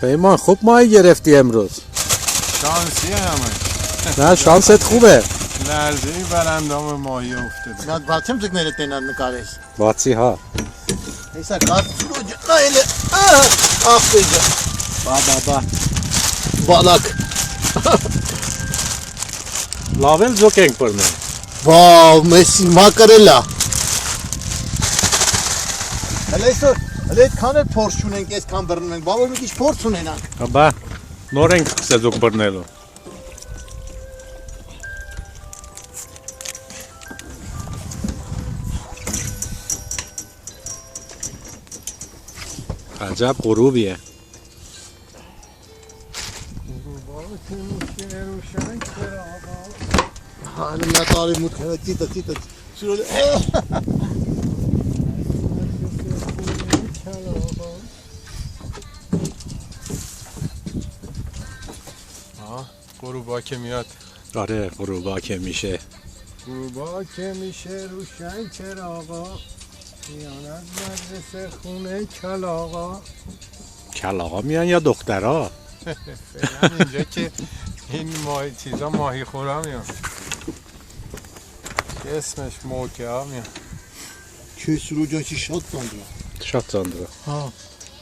پیمان خوب ماهی گرفتی امروز. شانسی همه. نه شانست خوبه. لرزه‌ای برندام ماهی افتاده. Nad balçam çıkmayı tenen mi kardeş? باتی ها. Neyse kart sunucu. Naile. Affıydı. Baba. Balık. لاول جوکینگ پرنه. Wow, Messi makarella. Hele sor. Hele kanı porsiyonen kes kan vermen. Baba mı kiş porsiyonen ha? با نورنگ سزوک پرنلو. عجب غروبیه. Hani ne tarih mutkana tita. Şöyle. غروبا که میاد. آره غروبا که میشه. غروبا که میشه روشن چراغا میان از مدرسه خونه کلاغا. کلاغا میان یا دخترها؟ فعلا اینجا که این ماهی چیزا ماهی خورا میان. اسمش موکه ها میان. Köy sürücüsü şat sandı. شات ساندرا. Ha.